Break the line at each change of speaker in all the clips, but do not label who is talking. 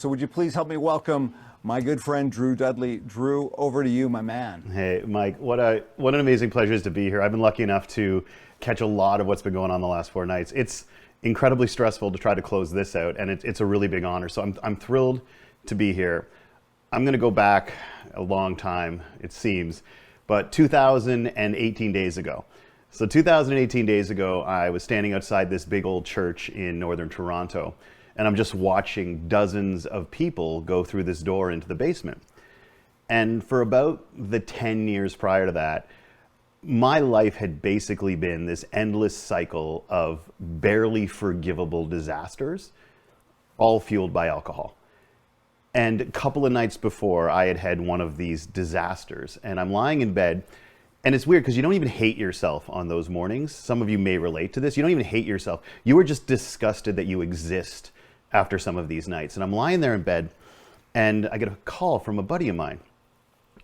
So would you please help me welcome my good friend, Drew Dudley. Drew, over to you, my man.
Hey, Mike, what an amazing pleasure it is to be here. I've been lucky enough to catch a lot of what's been going on the last 4 nights. It's incredibly stressful to try to close this out, and it's a really big honor. So I'm thrilled to be here. I'm going to go back a long time, it seems, but 2018 days ago. So 2018 days ago, I was standing outside this big old church in northern Toronto, and I'm just watching dozens of people go through this door into the basement. And for about the 10 years prior to that, my life had basically been this endless cycle of barely forgivable disasters, all fueled by alcohol. And a couple of nights before, I had had one of these disasters, and I'm lying in bed, and it's weird because you don't even hate yourself on those mornings. Some of you may relate to this. You don't even hate yourself. You are just disgusted that you exist after some of these nights. And I'm lying there in bed, and I get a call from a buddy of mine.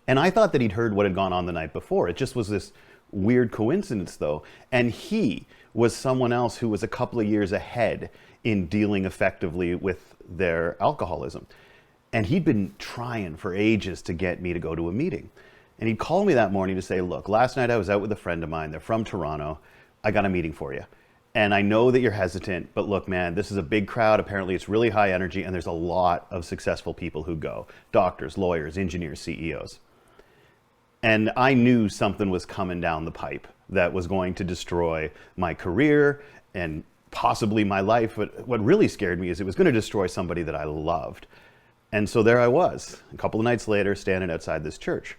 And I thought that he'd heard what had gone on the night before. It just was this weird coincidence, though. And he was someone else who was a couple of years ahead in dealing effectively with their alcoholism. And he'd been trying for ages to get me to go to a meeting. And he'd call me that morning to say, look, last night I was out with a friend of mine. They're from Toronto. I got a meeting for you. And I know that you're hesitant, but look, man, this is a big crowd. Apparently it's really high energy, and there's a lot of successful people who go. Doctors, lawyers, engineers, CEOs. And I knew something was coming down the pipe that was going to destroy my career and possibly my life. But what really scared me is it was going to destroy somebody that I loved. And so there I was, a couple of nights later, standing outside this church.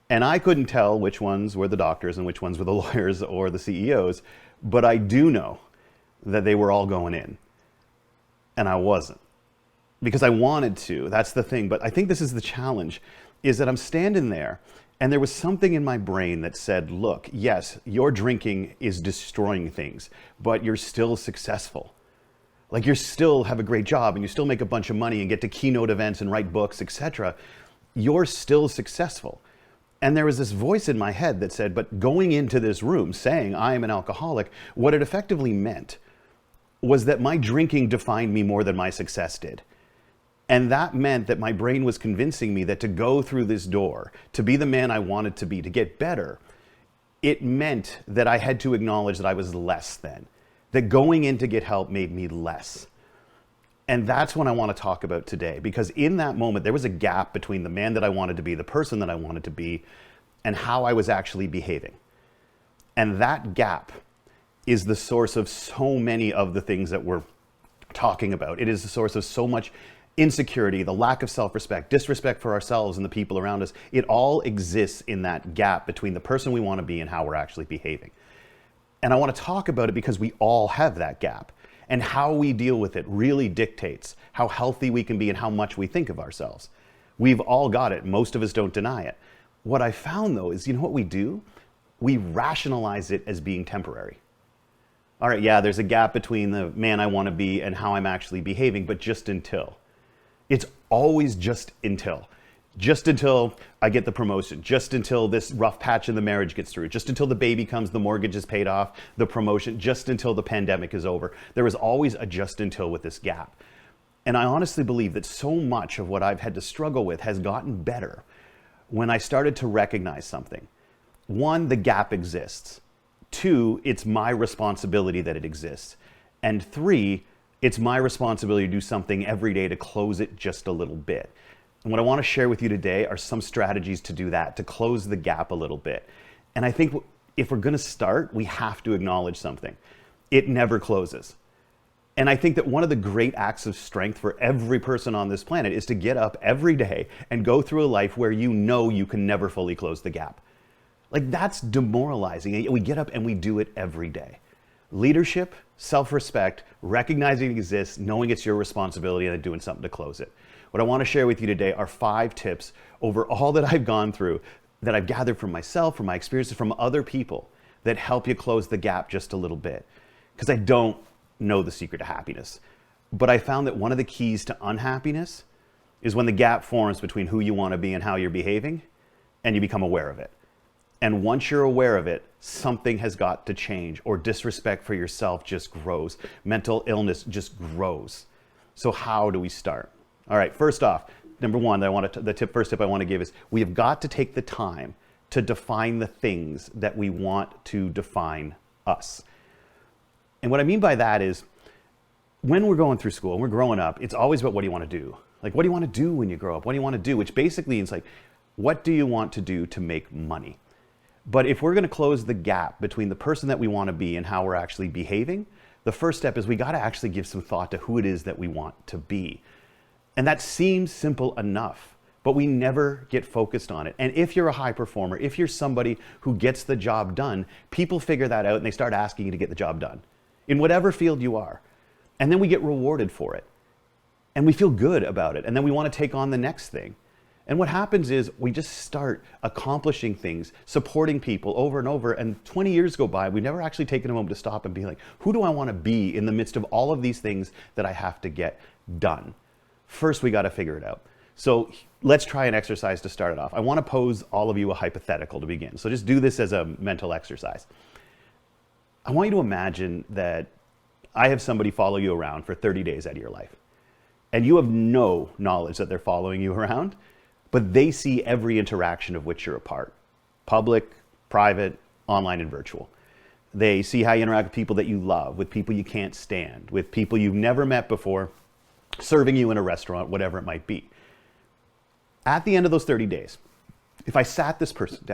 And I couldn't tell which ones were the doctors and which ones were the lawyers or the CEOs, but I do know that they were all going in. And I wasn't. Because I wanted to, that's the thing. But I think this is the challenge, is that I'm standing there, and there was something in my brain that said, look, yes, your drinking is destroying things, but you're still successful. Like, you still have a great job, and you still make a bunch of money and get to keynote events and write books, etc. You're still successful. And there was this voice in my head that said, but going into this room saying I am an alcoholic, what it effectively meant was that my drinking defined me more than my success did. And that meant that my brain was convincing me that to go through this door, to be the man I wanted to be, to get better, it meant that I had to acknowledge that I was less than. That going in to get help made me less. And that's what I want to talk about today, because in that moment, there was a gap between the man that I wanted to be, the person that I wanted to be, and how I was actually behaving. And that gap is the source of so many of the things that we're talking about. It is the source of so much insecurity, the lack of self-respect, disrespect for ourselves and the people around us. It all exists in that gap between the person we want to be and how we're actually behaving. And I want to talk about it because we all have that gap. And how we deal with it really dictates how healthy we can be and how much we think of ourselves. We've all got it. Most of us don't deny it. What I found, though, is, you know what we do? We rationalize it as being temporary. All right, yeah, there's a gap between the man I want to be and how I'm actually behaving, but just until. It's always just until. Just until I get the promotion, just until this rough patch in the marriage gets through, just until the baby comes, the mortgage is paid off, the promotion, just until the pandemic is over. There is always a just until with this gap. And I honestly believe that so much of what I've had to struggle with has gotten better when I started to recognize something. One, the gap exists. Two, it's my responsibility that it exists. And three, it's my responsibility to do something every day to close it just a little bit. And what I want to share with you today are some strategies to do that, to close the gap a little bit. And I think if we're going to start, we have to acknowledge something. It never closes. And I think that one of the great acts of strength for every person on this planet is to get up every day and go through a life where you know you can never fully close the gap. Like, that's demoralizing. We get up and we do it every day. Leadership, self-respect, recognizing it exists, knowing it's your responsibility, and then doing something to close it. What I want to share with you today are 5 tips over all that I've gone through, that I've gathered from myself, from my experiences, from other people, that help you close the gap just a little bit. Because I don't know the secret to happiness, but I found that one of the keys to unhappiness is when the gap forms between who you want to be and how you're behaving, and you become aware of it. And once you're aware of it, something has got to change, or disrespect for yourself just grows. Mental illness just grows. So how do we start? All right, first off, number one, first tip I want to give is we have got to take the time to define the things that we want to define us. And what I mean by that is when we're going through school and we're growing up, it's always about what do you want to do? Like, what do you want to do when you grow up? What do you want to do? Which basically is like, what do you want to do to make money? But if we're going to close the gap between the person that we want to be and how we're actually behaving, the first step is we got to actually give some thought to who it is that we want to be. And that seems simple enough, but we never get focused on it. And if you're a high performer, if you're somebody who gets the job done, people figure that out and they start asking you to get the job done in whatever field you are. And then we get rewarded for it. And we feel good about it. And then we want to take on the next thing. And what happens is we just start accomplishing things, supporting people over and over. And 20 years go by, we've never actually taken a moment to stop and be like, who do I want to be in the midst of all of these things that I have to get done? First, we got to figure it out. So let's try an exercise to start it off. I want to pose all of you a hypothetical to begin. So just do this as a mental exercise. I want you to imagine that I have somebody follow you around for 30 days out of your life. And you have no knowledge that they're following you around, but they see every interaction of which you're a part. Public, private, online, and virtual. They see how you interact with people that you love, with people you can't stand, with people you've never met before, serving you in a restaurant, whatever it might be. At the end of those 30 days, if I sat this person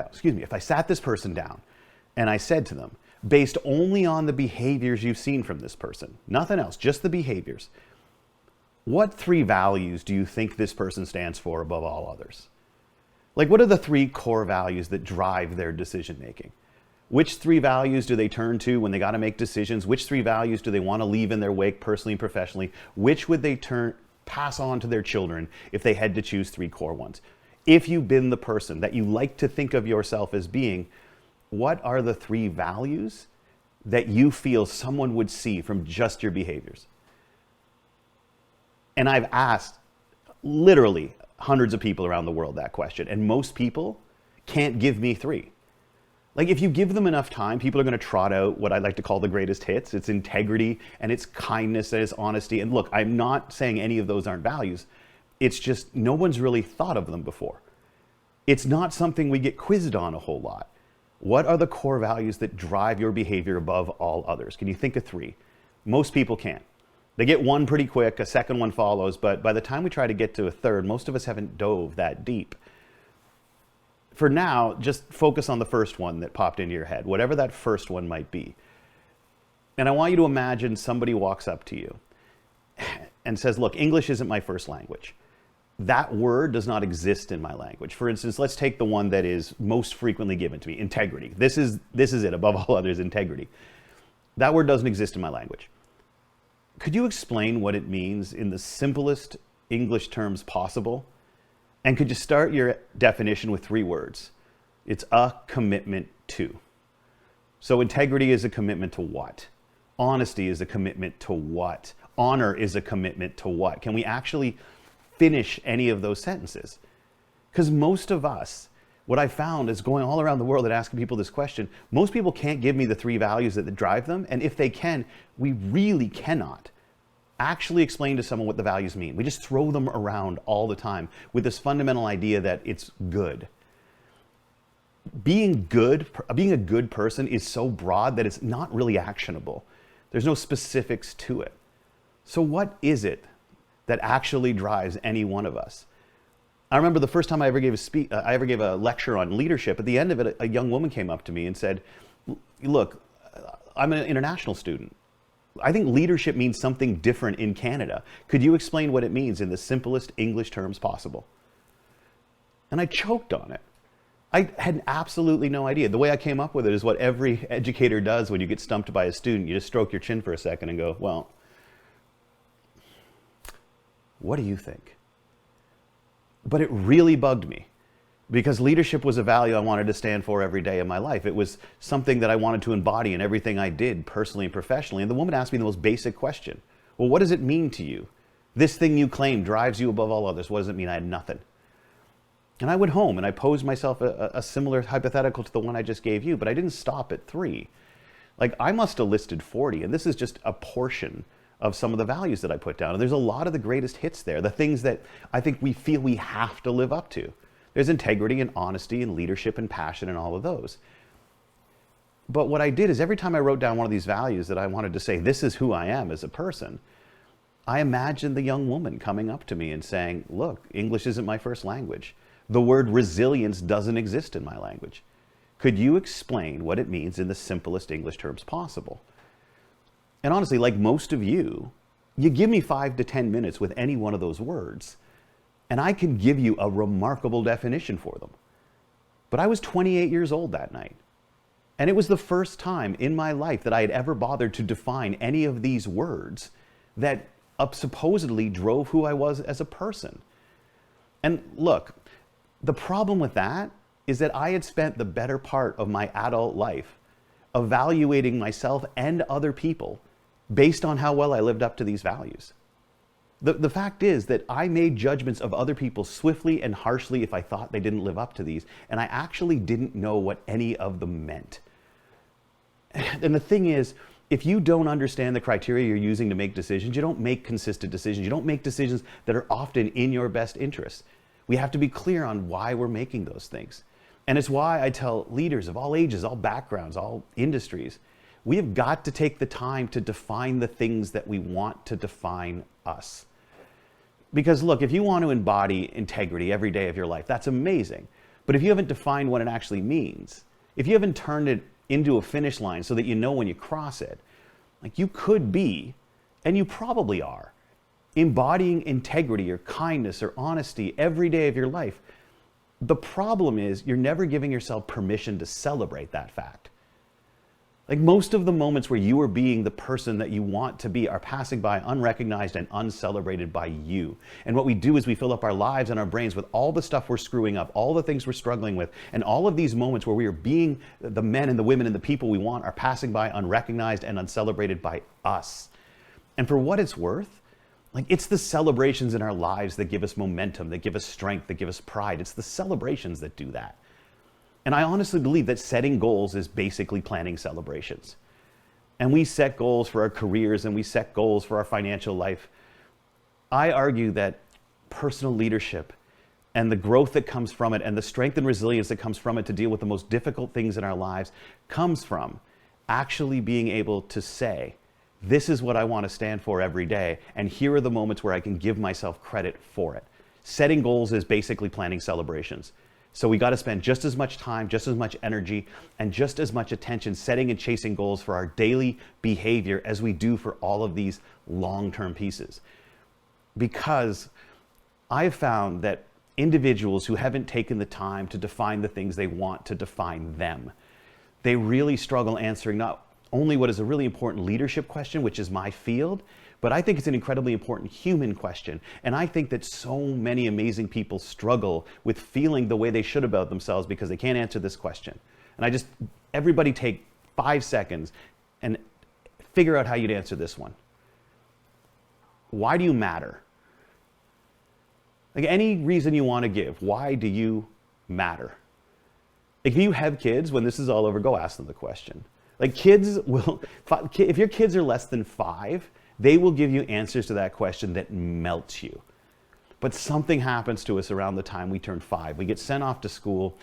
down and I said to them, based only on the behaviors you've seen from this person, nothing else, just the behaviors, what 3 values do you think this person stands for above all others? Like, what are the 3 core values that drive their decision making? Which 3 values do they turn to when they got to make decisions? Which 3 values do they want to leave in their wake personally and professionally? Which would they pass on to their children if they had to choose 3 core ones? If you've been the person that you like to think of yourself as being, what are the 3 values that you feel someone would see from just your behaviors? And I've asked literally hundreds of people around the world that question, and most people can't give me 3. Like, if you give them enough time, people are going to trot out what I like to call the greatest hits. It's integrity, and it's kindness, and it's honesty. And look, I'm not saying any of those aren't values. It's just no one's really thought of them before. It's not something we get quizzed on a whole lot. What are the core values that drive your behavior above all others? Can you think of 3? Most people can't. They get 1 pretty quick, a second one follows, but by the time we try to get to a third, most of us haven't dove that deep. For now, just focus on the first one that popped into your head, whatever that first one might be. And I want you to imagine somebody walks up to you and says, look, English isn't my first language. That word does not exist in my language. For instance, let's take the one that is most frequently given to me, integrity. This is it, above all others, integrity. That word doesn't exist in my language. Could you explain what it means in the simplest English terms possible? And could you start your definition with 3 words? It's a commitment to. So integrity is a commitment to what? Honesty is a commitment to what? Honor is a commitment to what? Can we actually finish any of those sentences? Because most of us, what I found is going all around the world and asking people this question, most people can't give me the 3 values that drive them. And if they can, we really cannot actually explain to someone what the values mean. We just throw them around all the time with this fundamental idea that it's good. Being a good person is so broad that it's not really actionable. There's no specifics to it. So what is it that actually drives any one of us? I remember the first time I ever gave a lecture on leadership. At the end of it, a young woman came up to me and said, look, I'm an international student. I think leadership means something different in Canada. Could you explain what it means in the simplest English terms possible? And I choked on it. I had absolutely no idea. The way I came up with it is what every educator does when you get stumped by a student. You just stroke your chin for a second and go, well, what do you think? But it really bugged me because leadership was a value I wanted to stand for every day of my life. It was something that I wanted to embody in everything I did, personally and professionally. And the woman asked me the most basic question. Well, what does it mean to you? This thing you claim drives you above all others. What does it mean? I had nothing. And I went home and I posed myself a similar hypothetical to the one I just gave you, but I didn't stop at 3. Like, I must have listed 40, and this is just a portion of some of the values that I put down. And there's a lot of the greatest hits there, the things that I think we feel we have to live up to. There's integrity and honesty and leadership and passion and all of those. But what I did is every time I wrote down one of these values that I wanted to say, this is who I am as a person, I imagined the young woman coming up to me and saying, look, English isn't my first language. The word resilience doesn't exist in my language. Could you explain what it means in the simplest English terms possible? And honestly, like most of you, you give me 5 to 10 minutes with any one of those words, and I can give you a remarkable definition for them. But I was 28 years old that night. And it was the first time in my life that I had ever bothered to define any of these words that supposedly drove who I was as a person. And look, the problem with that is that I had spent the better part of my adult life evaluating myself and other people based on how well I lived up to these values. The fact is that I made judgments of other people swiftly and harshly if I thought they didn't live up to these, and I actually didn't know what any of them meant. And the thing is, if you don't understand the criteria you're using to make decisions, you don't make consistent decisions. You don't make decisions that are often in your best interest. We have to be clear on why we're making those things. And it's why I tell leaders of all ages, all backgrounds, all industries, we have got to take the time to define the things that we want to define us. Because look, if you want to embody integrity every day of your life, that's amazing. But if you haven't defined what it actually means, if you haven't turned it into a finish line so that you know when you cross it, like you could be, and you probably are, embodying integrity or kindness or honesty every day of your life. The problem is you're never giving yourself permission to celebrate that fact. Like most of the moments where you are being the person that you want to be are passing by unrecognized and uncelebrated by you. And what we do is we fill up our lives and our brains with all the stuff we're screwing up, all the things we're struggling with, and all of these moments where we are being the men and the women and the people we want are passing by unrecognized and uncelebrated by us. And for what it's worth, like it's the celebrations in our lives that give us momentum, that give us strength, that give us pride. It's the celebrations that do that. And I honestly believe that setting goals is basically planning celebrations. And we set goals for our careers and we set goals for our financial life. I argue that personal leadership and the growth that comes from it and the strength and resilience that comes from it to deal with the most difficult things in our lives comes from actually being able to say, this is what I want to stand for every day, and here are the moments where I can give myself credit for it. Setting goals is basically planning celebrations. So we got to spend just as much time, just as much energy, and just as much attention setting and chasing goals for our daily behavior as we do for all of these long-term pieces. Because I've found that individuals who haven't taken the time to define the things they want to define them, they really struggle answering not only what is a really important leadership question, which is my field, but I think it's an incredibly important human question. And I think that so many amazing people struggle with feeling the way they should about themselves because they can't answer this question. And everybody take 5 seconds and figure out how you'd answer this one. Why do you matter? Like any reason you want to give, why do you matter? Like if you have kids, when this is all over, go ask them the question. Like kids will, if your kids are less than 5, they will give you answers to that question that melts you. But something happens to us around the time we turn 5. We get sent off to school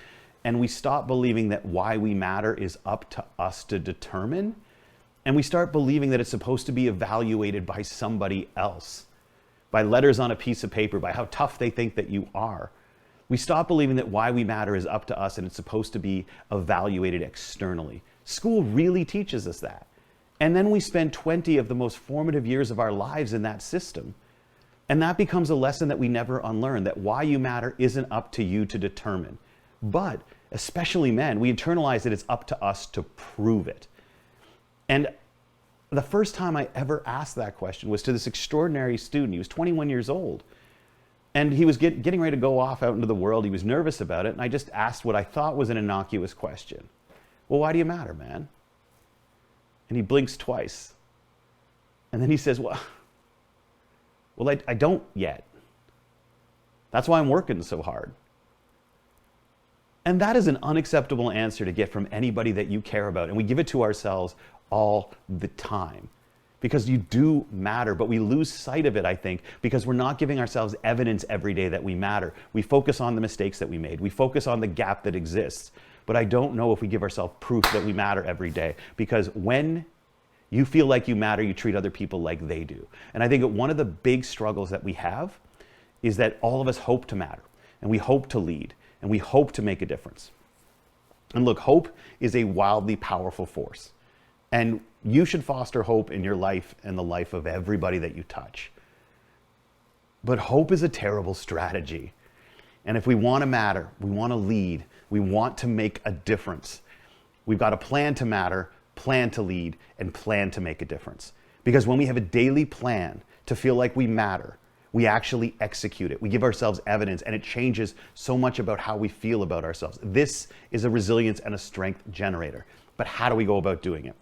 and we stop believing that why we matter is up to us to determine. And we start believing that it's supposed to be evaluated by somebody else, by letters on a piece of paper, by how tough they think that you are. We stop believing that why we matter is up to us and it's supposed to be evaluated externally. School really teaches us that. And then we spend 20 of the most formative years of our lives in that system. And that becomes a lesson that we never unlearn, that why you matter isn't up to you to determine. But, especially men, we internalize that it's up to us to prove it. And the first time I ever asked that question was to this extraordinary student. He was 21 years old. And he was getting ready to go off out into the world. He was nervous about it. And I just asked what I thought was an innocuous question. Well, why do you matter, man? And he blinks twice. And then he says, well, I don't yet. That's why I'm working so hard. And that is an unacceptable answer to get from anybody that you care about. And we give it to ourselves all the time. because you do matter, but we lose sight of it, I think, because we're not giving ourselves evidence every day that we matter. We focus on the mistakes that we made. We focus on the gap that exists. But I don't know if we give ourselves proof that we matter every day, because when you feel like you matter, you treat other people like they do. And I think that one of the big struggles that we have is that all of us hope to matter, and we hope to lead, and we hope to make a difference. And look, hope is a wildly powerful force. And you should foster hope in your life and the life of everybody that you touch. But hope is a terrible strategy. And if we want to matter, we want to lead, we want to make a difference, we've got to plan to matter, plan to lead, and plan to make a difference. Because when we have a daily plan to feel like we matter, we actually execute it. We give ourselves evidence, and it changes so much about how we feel about ourselves. This is a resilience and a strength generator. But how do we go about doing it?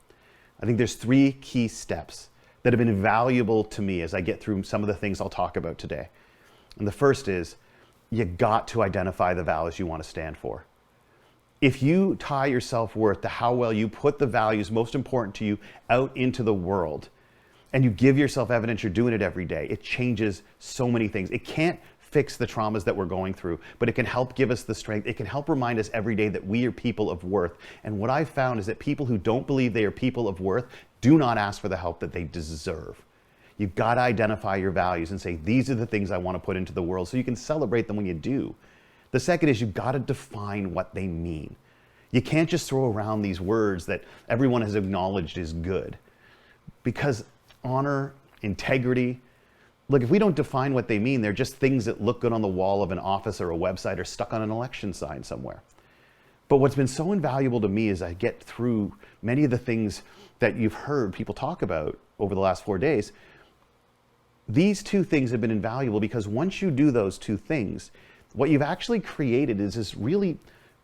I think there's 3 key steps that have been invaluable to me as I get through some of the things I'll talk about today. And the first is, you got to identify the values you want to stand for. If you tie your self-worth to how well you put the values most important to you out into the world, and you give yourself evidence you're doing it every day, it changes so many things. It can't fix the traumas that we're going through, but it can help give us the strength. It can help remind us every day that we are people of worth. And what I've found is that people who don't believe they are people of worth do not ask for the help that they deserve. You've got to identify your values and say, these are the things I want to put into the world, so you can celebrate them when you do. The second is, you've got to define what they mean. You can't just throw around these words that everyone has acknowledged is good. Because honor, integrity, look, if we don't define what they mean, they're just things that look good on the wall of an office or a website or stuck on an election sign somewhere. But what's been so invaluable to me as I get through many of the things that you've heard people talk about over the last 4 days, these 2 things have been invaluable, because once you do those 2 things, what you've actually created is this really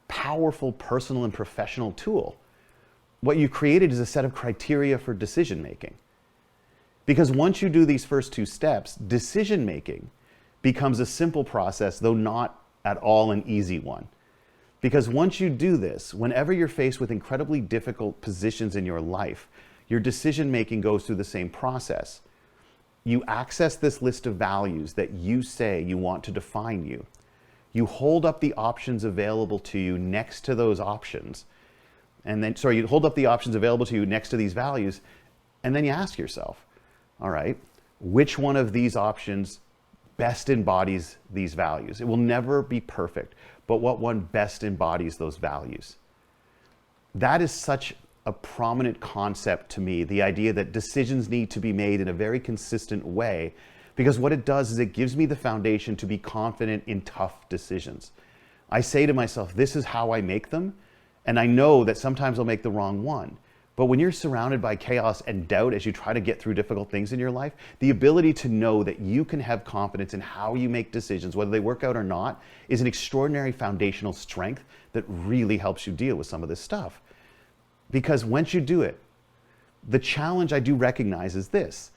powerful personal and professional tool. What you've created is a set of criteria for decision making. Because once you do these first 2 steps, decision making becomes a simple process, though not at all an easy one. Because once you do this, whenever you're faced with incredibly difficult positions in your life, your decision making goes through the same process. You access this list of values that you say you want to define you. You hold up the options available to you next to those options. You hold up the options available to you next to these values, and then you ask yourself, all right, which one of these options best embodies these values? It will never be perfect, but what one best embodies those values? That is such a prominent concept to me, the idea that decisions need to be made in a very consistent way, because what it does is it gives me the foundation to be confident in tough decisions. I say to myself, this is how I make them, and I know that sometimes I'll make the wrong one. But when you're surrounded by chaos and doubt as you try to get through difficult things in your life, the ability to know that you can have confidence in how you make decisions, whether they work out or not, is an extraordinary foundational strength that really helps you deal with some of this stuff. Because once you do it, the challenge I do recognize is this.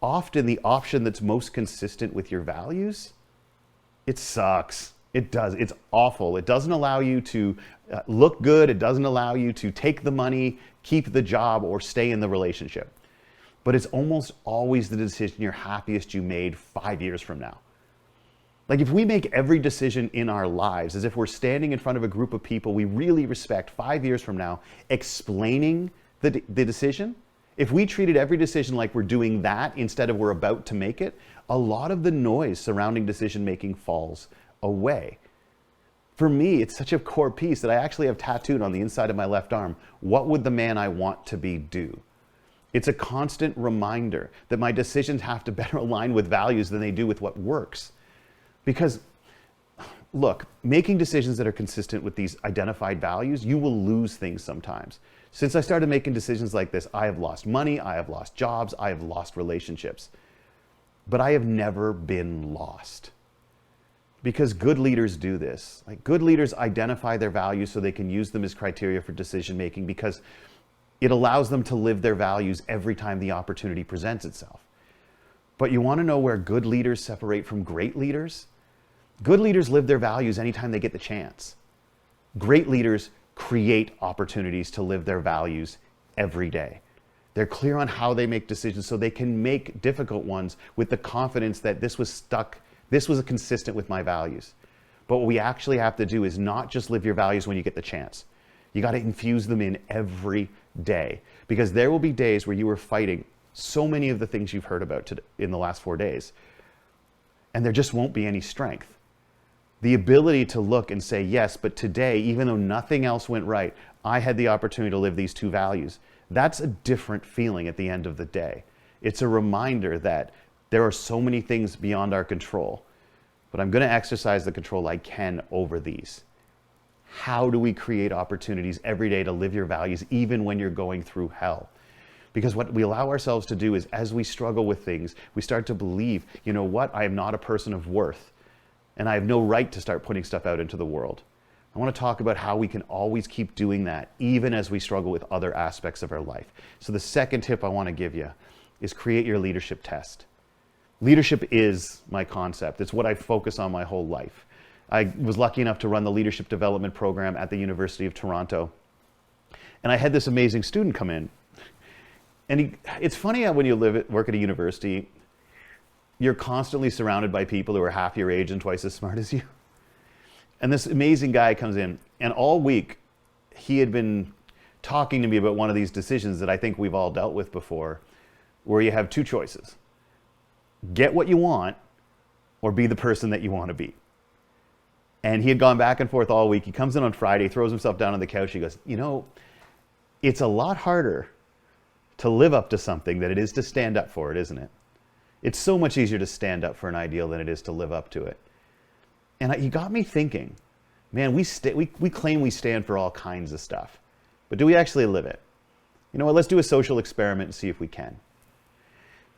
Often the option that's most consistent with your values, it sucks. It does. It's awful. It doesn't allow you to look good. It doesn't allow you to take the money, keep the job, or stay in the relationship. But it's almost always the decision you're happiest you made 5 years from now. Like, if we make every decision in our lives as if we're standing in front of a group of people we really respect 5 years from now, explaining the decision, if we treated every decision like we're doing that instead of we're about to make it, a lot of the noise surrounding decision making falls away. For me, it's such a core piece that I actually have tattooed on the inside of my left arm. What would the man I want to be do? It's a constant reminder that my decisions have to better align with values than they do with what works. Because, look, making decisions that are consistent with these identified values, you will lose things sometimes. Since I started making decisions like this, I have lost money, I have lost jobs, I have lost relationships. But I have never been lost. Because good leaders do this. Like, good leaders identify their values so they can use them as criteria for decision making, because it allows them to live their values every time the opportunity presents itself. But you want to know where good leaders separate from great leaders? Good leaders live their values anytime they get the chance. Great leaders create opportunities to live their values every day. They're clear on how they make decisions so they can make difficult ones with the confidence that this was consistent with my values. But what we actually have to do is not just live your values when you get the chance. You got to infuse them in every day, because there will be days where you are fighting so many of the things you've heard about in the last 4 days, and there just won't be any strength. The ability to look and say, yes, but today, even though nothing else went right, I had the opportunity to live these 2 values. That's a different feeling at the end of the day. It's a reminder that there are so many things beyond our control, but I'm going to exercise the control I can over these. How do we create opportunities every day to live your values, even when you're going through hell? Because what we allow ourselves to do is, as we struggle with things, we start to believe, you know what, I am not a person of worth, and I have no right to start putting stuff out into the world. I want to talk about how we can always keep doing that, even as we struggle with other aspects of our life. So the second tip I want to give you is create your leadership test. Leadership is my concept. It's what I focus on my whole life. I was lucky enough to run the leadership development program at the University of Toronto. And I had this amazing student come in. And it's funny how when you work at a university, you're constantly surrounded by people who are half your age and twice as smart as you. And this amazing guy comes in, and all week he had been talking to me about one of these decisions that I think we've all dealt with before, where you have 2 choices. Get what you want, or be the person that you want to be. And he had gone back and forth all week. He comes in on Friday, throws himself down on the couch. He goes, you know, it's a lot harder to live up to something than it is to stand up for it, isn't it? It's so much easier to stand up for an ideal than it is to live up to it. And he got me thinking, man, we claim we stand for all kinds of stuff, but do we actually live it? You know what, let's do a social experiment and see if we can.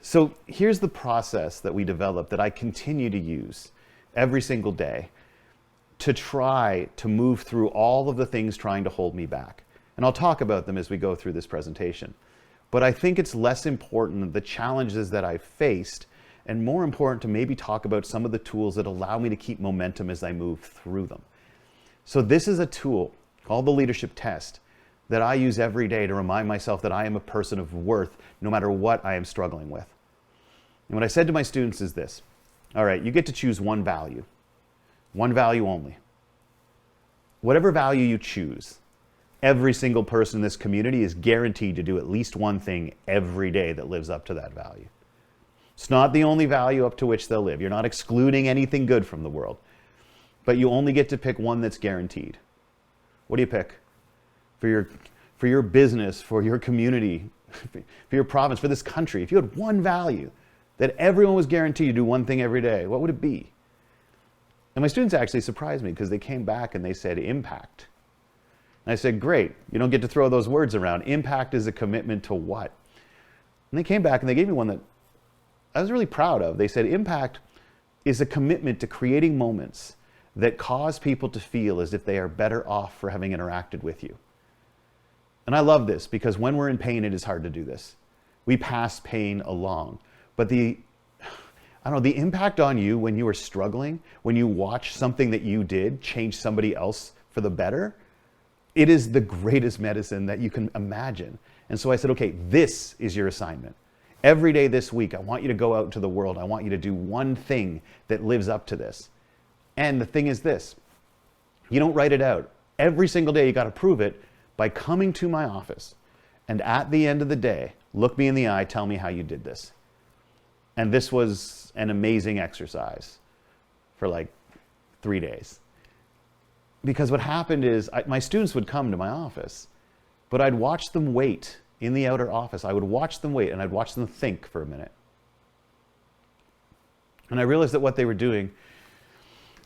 So here's the process that we developed that I continue to use every single day to try to move through all of the things trying to hold me back. And I'll talk about them as we go through this presentation. But I think it's less important the challenges that I've faced, and more important to maybe talk about some of the tools that allow me to keep momentum as I move through them. So this is a tool called the leadership test that I use every day to remind myself that I am a person of worth no matter what I am struggling with. And what I said to my students is this: all right, you get to choose one value only. Whatever value you choose, every single person in this community is guaranteed to do at least one thing every day that lives up to that value. It's not the only value up to which they'll live. You're not excluding anything good from the world, but you only get to pick one that's guaranteed. What do you pick? For your business, for your community, for your province, for this country, if you had one value that everyone was guaranteed to do one thing every day, what would it be? And my students actually surprised me, because they came back and they said impact. And I said, great, you don't get to throw those words around. Impact is a commitment to what? And they came back and they gave me one that I was really proud of. They said impact is a commitment to creating moments that cause people to feel as if they are better off for having interacted with you. And I love this, because when we're in pain, it is hard to do this. We pass pain along. But the impact on you when you are struggling, when you watch something that you did change somebody else for the better, it is the greatest medicine that you can imagine. And so I said, okay, this is your assignment. Every day this week, I want you to go out into the world. I want you to do one thing that lives up to this. And the thing is this: you don't write it out. Every single day, you got to prove it by coming to my office. And at the end of the day, look me in the eye, tell me how you did this. And this was an amazing exercise for like 3 days. Because what happened is my students would come to my office, but I'd watch them wait in the outer office. I would watch them wait, and I'd watch them think for a minute. And I realized that what they were doing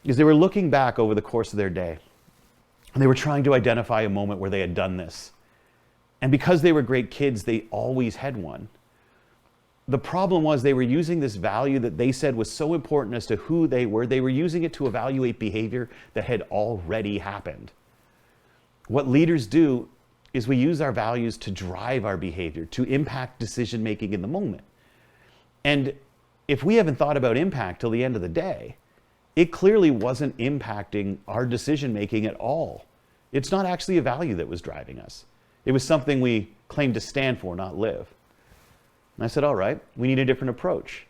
is they were looking back over the course of their day, and they were trying to identify a moment where they had done this. And because they were great kids, they always had one. The problem was they were using this value that they said was so important as to who they were using it to evaluate behavior that had already happened. What leaders do is we use our values to drive our behavior, to impact decision-making in the moment. And if we haven't thought about impact till the end of the day, it clearly wasn't impacting our decision-making at all. It's not actually a value that was driving us. It was something we claimed to stand for, not live. And I said, all right, we need a different approach.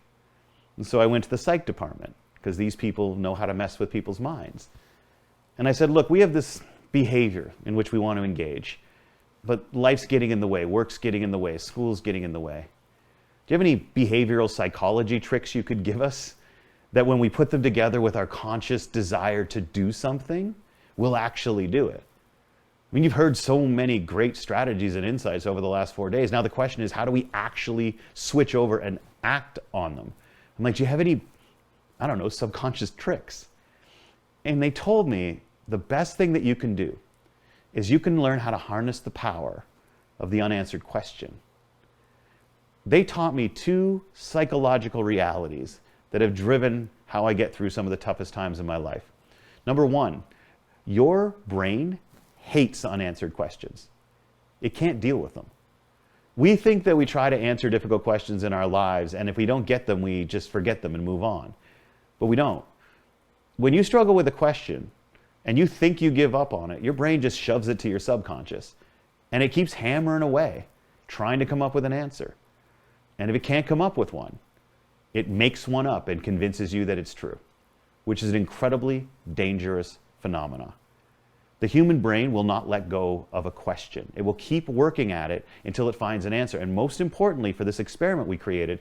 And so I went to the psych department, because these people know how to mess with people's minds. And I said, look, we have this behavior in which we want to engage, but life's getting in the way, work's getting in the way, school's getting in the way. Do you have any behavioral psychology tricks you could give us that when we put them together with our conscious desire to do something, we'll actually do it? I mean, you've heard so many great strategies and insights over the last 4 days. Now the question is, how do we actually switch over and act on them? I'm like, do you have any, I don't know, subconscious tricks? And they told me the best thing that you can do is you can learn how to harness the power of the unanswered question. They taught me 2 psychological realities that have driven how I get through some of the toughest times in my life. Number 1, your brain hates unanswered questions. It can't deal with them. We think that we try to answer difficult questions in our lives, and if we don't get them, we just forget them and move on. But we don't. When you struggle with a question and you think you give up on it, your brain just shoves it to your subconscious, and it keeps hammering away, trying to come up with an answer. And if it can't come up with one, it makes one up and convinces you that it's true, which is an incredibly dangerous phenomenon. The human brain will not let go of a question. It will keep working at it until it finds an answer. And most importantly, for this experiment we created,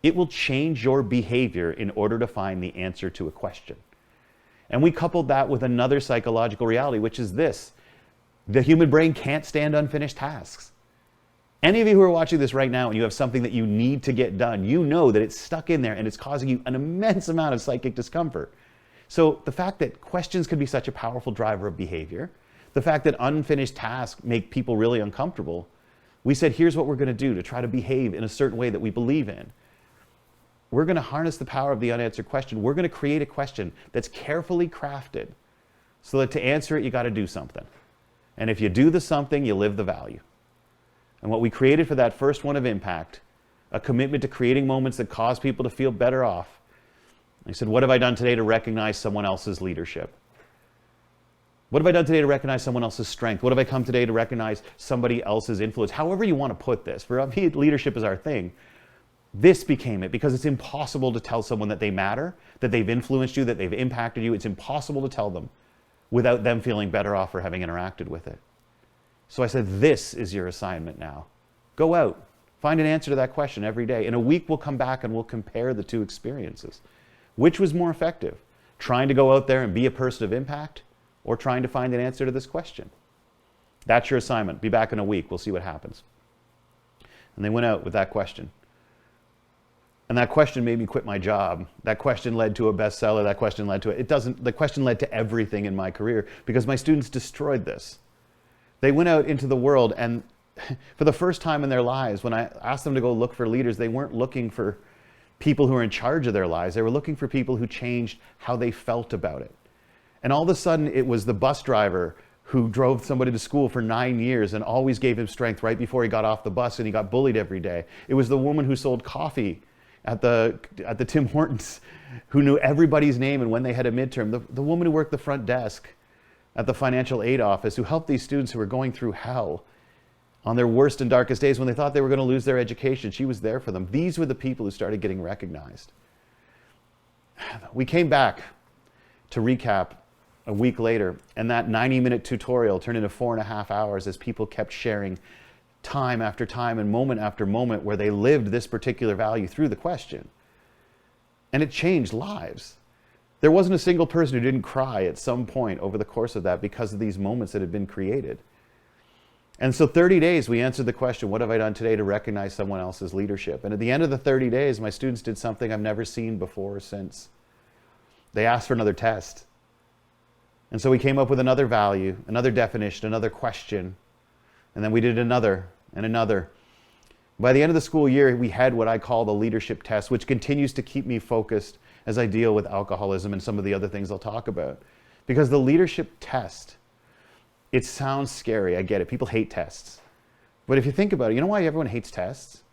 it will change your behavior in order to find the answer to a question. And we coupled that with another psychological reality, which is this: the human brain can't stand unfinished tasks. Any of you who are watching this right now and you have something that you need to get done, you know that it's stuck in there and it's causing you an immense amount of psychic discomfort. So the fact that questions can be such a powerful driver of behavior, the fact that unfinished tasks make people really uncomfortable, we said, here's what we're going to do to try to behave in a certain way that we believe in. We're going to harness the power of the unanswered question. We're going to create a question that's carefully crafted so that to answer it, you got to do something. And if you do the something, you live the value. And what we created for that first one of impact, a commitment to creating moments that cause people to feel better off. I said, what have I done today to recognize someone else's leadership? What have I done today to recognize someone else's strength? What have I come today to recognize somebody else's influence? However you want to put this. For me, leadership is our thing. This became it because it's impossible to tell someone that they matter, that they've influenced you, that they've impacted you. It's impossible to tell them without them feeling better off for having interacted with it. So I said, this is your assignment now. Go out, find an answer to that question every day. In a week, we'll come back and we'll compare the 2 experiences. Which was more effective? Trying to go out there and be a person of impact, or trying to find an answer to this question? That's your assignment. Be back in a week. We'll see what happens. And they went out with that question. And that question made me quit my job. That question led to a bestseller. That question led to the question led to everything in my career because my students destroyed this. They went out into the world, and for the first time in their lives, when I asked them to go look for leaders, they weren't looking for people who are in charge of their lives. They were looking for people who changed how they felt about it. And all of a sudden, it was the bus driver who drove somebody to school for 9 years and always gave him strength right before he got off the bus and he got bullied every day. It was the woman who sold coffee at the Tim Hortons who knew everybody's name and when they had a midterm. The woman who worked the front desk at the financial aid office who helped these students who were going through hell on their worst and darkest days when they thought they were going to lose their education. She was there for them. These were the people who started getting recognized. We came back to recap a week later, and that 90-minute tutorial turned into 4.5 hours as people kept sharing time after time and moment after moment where they lived this particular value through the question. And it changed lives. There wasn't a single person who didn't cry at some point over the course of that because of these moments that had been created. And so 30 days, we answered the question, what have I done today to recognize someone else's leadership? And at the end of the 30 days, my students did something I've never seen before or since. They asked for another test. And so we came up with another value, another definition, another question. And then we did another and another. By the end of the school year, we had what I call the leadership test, which continues to keep me focused as I deal with alcoholism and some of the other things I'll talk about. Because the leadership test, it sounds scary, I get it. People hate tests. But if you think about it, you know why everyone hates tests?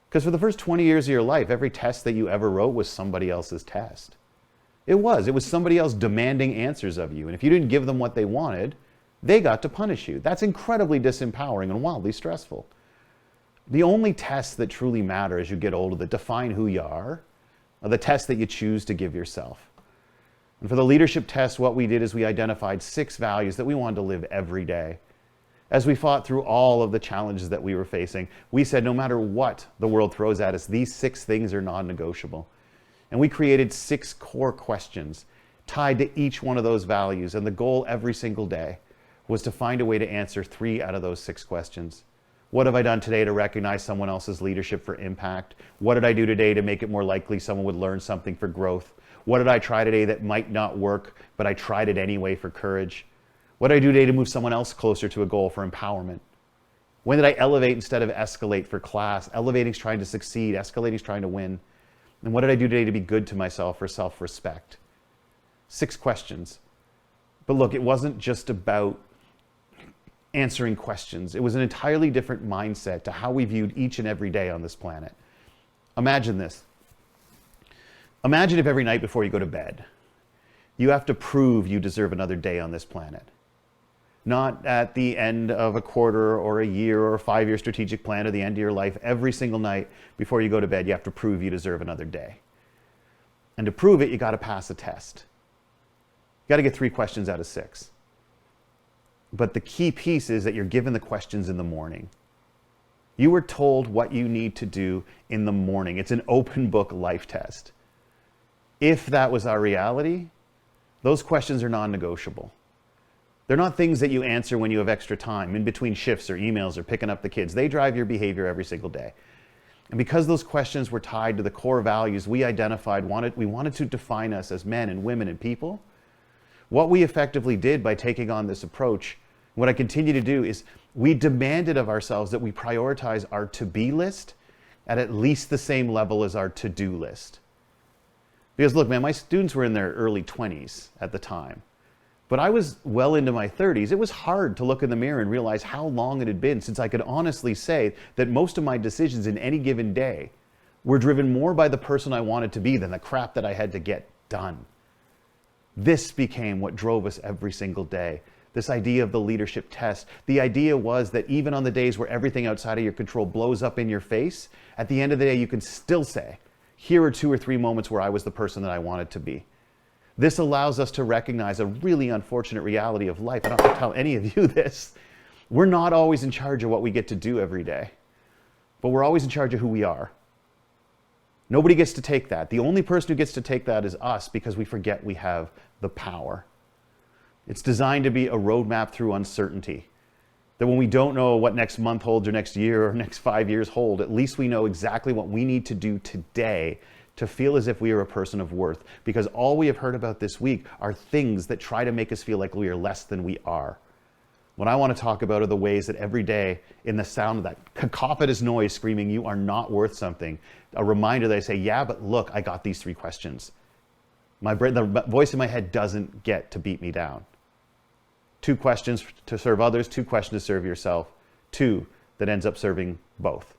Because for the first 20 years of your life, every test that you ever wrote was somebody else's test. It was somebody else demanding answers of you. And if you didn't give them what they wanted, they got to punish you. That's incredibly disempowering and wildly stressful. The only tests that truly matter as you get older, that define who you are the tests that you choose to give yourself. And for the leadership test, what we did is we identified 6 values that we wanted to live every day. As we fought through all of the challenges that we were facing, we said no matter what the world throws at us, these 6 things are non-negotiable. And we created 6 core questions tied to each one of those values. And the goal every single day was to find a way to answer 3 out of those 6 questions. What have I done today to recognize someone else's leadership for impact? What did I do today to make it more likely someone would learn something for growth? What did I try today that might not work, but I tried it anyway for courage? What did I do today to move someone else closer to a goal for empowerment? When did I elevate instead of escalate for class? Elevating is trying to succeed, escalating is trying to win. And what did I do today to be good to myself for self-respect? 6 questions. But look, it wasn't just about answering questions. It was an entirely different mindset to how we viewed each and every day on this planet. Imagine this. Imagine if every night before you go to bed, you have to prove you deserve another day on this planet. Not at the end of a quarter or a year or a 5-year strategic plan or the end of your life. Every single night before you go to bed, you have to prove you deserve another day. And to prove it, you got to pass a test. You got to get 3 questions out of 6. But the key piece is that you're given the questions in the morning. You were told what you need to do in the morning. It's an open book life test. If that was our reality, those questions are non-negotiable. They're not things that you answer when you have extra time, in between shifts or emails or picking up the kids. They drive your behavior every single day. And because those questions were tied to the core values we identified, we wanted to define us as men and women and people, what we effectively did by taking on this approach, what I continue to do, is we demanded of ourselves that we prioritize our to-be list at least the same level as our to-do list. Because look, man, my students were in their early 20s at the time. But I was well into my 30s. It was hard to look in the mirror and realize how long it had been since I could honestly say that most of my decisions in any given day were driven more by the person I wanted to be than the crap that I had to get done. This became what drove us every single day. This idea of the leadership test. The idea was that even on the days where everything outside of your control blows up in your face, at the end of the day, you can still say, here are 2 or 3 moments where I was the person that I wanted to be. This allows us to recognize a really unfortunate reality of life. I don't have to tell any of you this. We're not always in charge of what we get to do every day, but we're always in charge of who we are. Nobody gets to take that. The only person who gets to take that is us, because we forget we have the power. It's designed to be a roadmap through uncertainty. That when we don't know what next month holds or next year or next 5 years hold, at least we know exactly what we need to do today to feel as if we are a person of worth. Because all we have heard about this week are things that try to make us feel like we are less than we are. What I want to talk about are the ways that every day, in the sound of that cacophonous noise screaming, you are not worth something, a reminder that I say, yeah, but look, I got these 3 questions. The voice in my head doesn't get to beat me down. 2 questions to serve others, 2 questions to serve yourself, 2 that ends up serving both.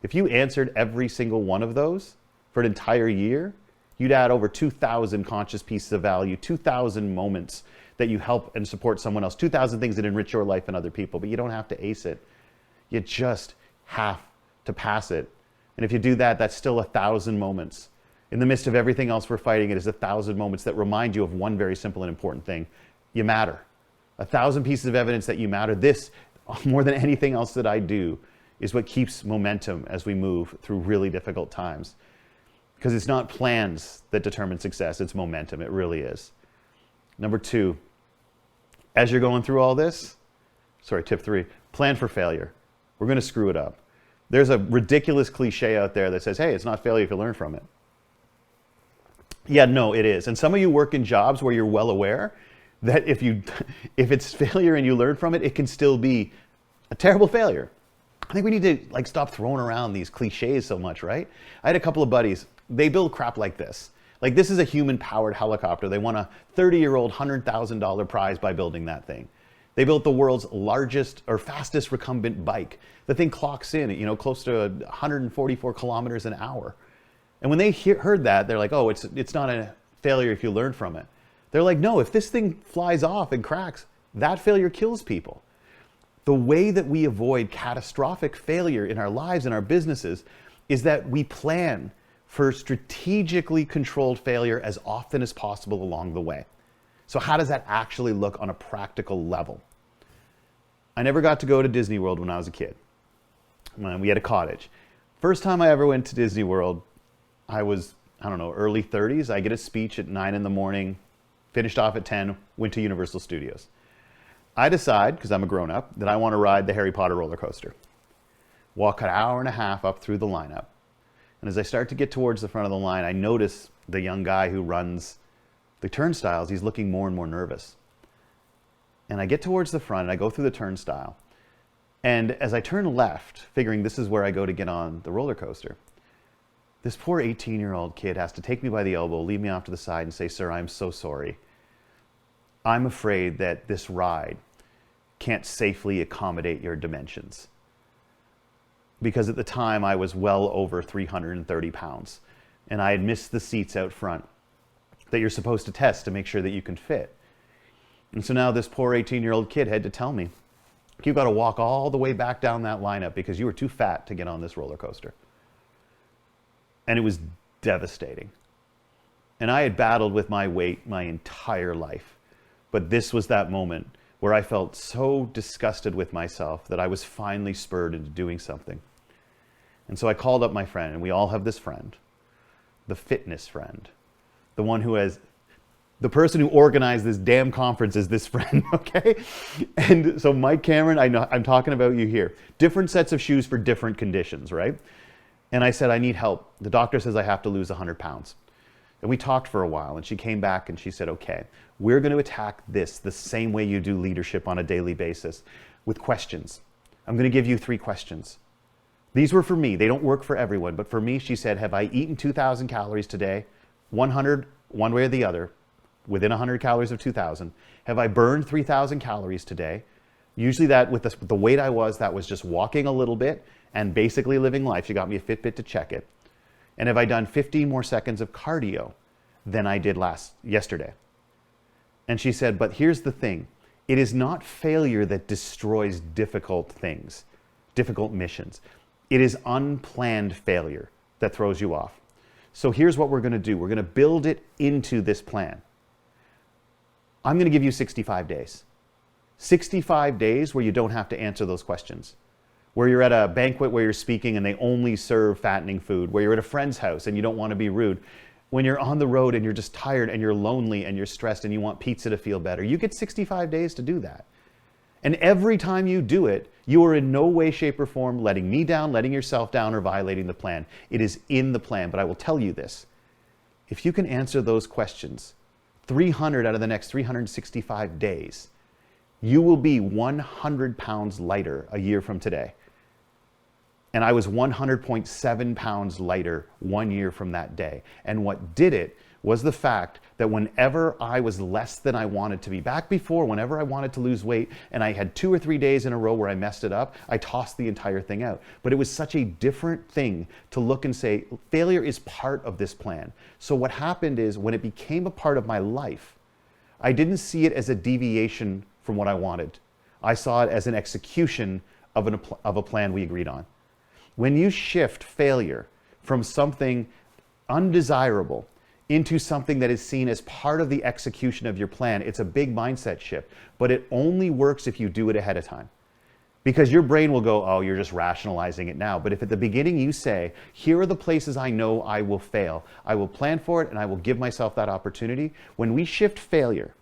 If you answered every single one of those for an entire year, you'd add over 2,000 conscious pieces of value, 2,000 moments that you help and support someone else, 2,000 things that enrich your life and other people, but you don't have to ace it. You just have to pass it. And if you do that, that's still 1,000 moments. In the midst of everything else we're fighting, it is 1,000 moments that remind you of one very simple and important thing. You matter. 1,000 pieces of evidence that you matter. This, more than anything else that I do, is what keeps momentum as we move through really difficult times. Because it's not plans that determine success, it's momentum. It really is. Number 2, as you're going through all this, tip 3, plan for failure. We're going to screw it up. There's a ridiculous cliche out there that says, hey, it's not failure if you learn from it. Yeah, no, it is. And some of you work in jobs where you're well aware that if it's failure and you learn from it, it can still be a terrible failure. I think we need to stop throwing around these cliches so much, right? I had a couple of buddies, they build crap like this. Like, this is a human-powered helicopter. They won a 30-year-old $100,000 prize by building that thing. They built the world's largest or fastest recumbent bike. The thing clocks in, close to 144 kilometers an hour. And when they heard that, they're like, oh, it's not a failure if you learn from it. They're like, no, if this thing flies off and cracks, that failure kills people. The way that we avoid catastrophic failure in our lives and our businesses is that we plan for strategically controlled failure as often as possible along the way. So how does that actually look on a practical level? I never got to go to Disney World when I was a kid. When we had a cottage. First time I ever went to Disney World, I was, early 30s. I get a speech at 9 in the morning, finished off at 10, went to Universal Studios. I decide, because I'm a grown-up, that I want to ride the Harry Potter roller coaster. Walk an hour and a half up through the lineup. And as I start to get towards the front of the line, I notice the young guy who runs the turnstiles, he's looking more and more nervous. And I get towards the front and I go through the turnstile. And as I turn left, figuring this is where I go to get on the roller coaster, this poor 18-year-old kid has to take me by the elbow, lead me off to the side and say, "Sir, I'm so sorry. I'm afraid that this ride can't safely accommodate your dimensions." Because at the time I was well over 330 pounds and I had missed the seats out front that you're supposed to test to make sure that you can fit. And so now this poor 18-year-old kid had to tell me, "You've got to walk all the way back down that lineup because you were too fat to get on this roller coaster." And it was devastating. And I had battled with my weight my entire life. But this was that moment where I felt so disgusted with myself that I was finally spurred into doing something. And so I called up my friend, and we all have this friend, the fitness friend, the one who has, the person who organized this damn conference is this friend, okay? And so Mike Cameron, I know I'm talking about you here. Different sets of shoes for different conditions, right? And I said, "I need help. The doctor says I have to lose 100 pounds. And we talked for a while, and she came back and she said, "Okay, we're going to attack this the same way you do leadership on a daily basis, with questions. I'm going to give you 3 questions. These were for me. They don't work for everyone. But for me," she said, "have I eaten 2,000 calories today, 100 one way or the other, within 100 calories of 2,000? Have I burned 3,000 calories today? Usually that, with the weight I was, that was just walking a little bit and basically living life." She got me a Fitbit to check it. "And have I done 15 more seconds of cardio than I did yesterday?" And she said, "But here's the thing. It is not failure that destroys difficult things, difficult missions. It is unplanned failure that throws you off. So here's what we're going to do. We're going to build it into this plan. I'm going to give you 65 days. 65 days where you don't have to answer those questions. Where you're at a banquet where you're speaking and they only serve fattening food. Where you're at a friend's house and you don't want to be rude. When you're on the road and you're just tired and you're lonely and you're stressed and you want pizza to feel better. You get 65 days to do that. And every time you do it, you are in no way, shape, or form letting me down, letting yourself down, or violating the plan. It is in the plan. But I will tell you this. If you can answer those questions 300 out of the next 365 days, you will be 100 pounds lighter a year from today. And I was 100.7 pounds lighter 1 year from that day. And what did it was the fact that whenever I was less than I wanted to be, back before, whenever I wanted to lose weight and I had 2 or 3 days in a row where I messed it up, I tossed the entire thing out. But it was such a different thing to look and say, failure is part of this plan. So what happened is when it became a part of my life, I didn't see it as a deviation from what I wanted. I saw it as an execution of a plan we agreed on. When you shift failure from something undesirable into something that is seen as part of the execution of your plan, it's a big mindset shift, but it only works if you do it ahead of time. Because your brain will go, "Oh, you're just rationalizing it now." But if at the beginning you say, "Here are the places I know I will fail. I will plan for it and I will give myself that opportunity." When we shift failure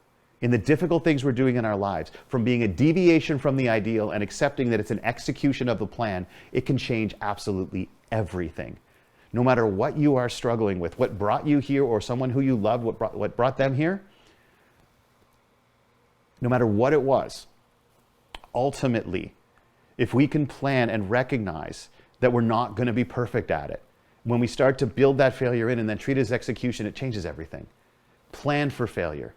in the difficult things we're doing in our lives from being a deviation from the ideal and accepting that it's an execution of the plan, it can change absolutely everything. No matter what you are struggling with, what brought you here, or someone who you loved, what brought them here, no matter what it was, ultimately, if we can plan and recognize that we're not going to be perfect at it, when we start to build that failure in and then treat it as execution, it changes everything. Plan for failure.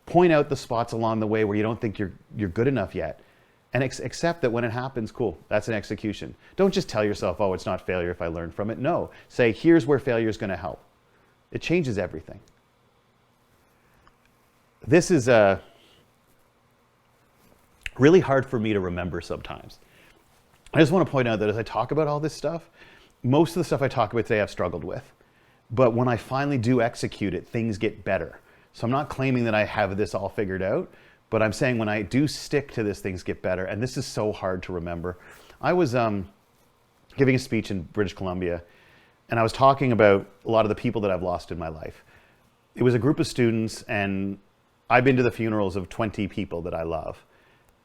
Point out the spots along the way where you don't think you're good enough yet. And accept that when it happens, cool, that's an execution. Don't just tell yourself, "Oh, it's not failure if I learn from it." No, say, here's where failure is going to help. It changes everything. This is really hard for me to remember sometimes. I just want to point out that as I talk about all this stuff, most of the stuff I talk about today I've struggled with. But when I finally do execute it, things get better. So I'm not claiming that I have this all figured out, but I'm saying when I do stick to this, things get better. And this is so hard to remember. I was giving a speech in British Columbia, and I was talking about a lot of the people that I've lost in my life. It was a group of students, and I've been to the funerals of 20 people that I love.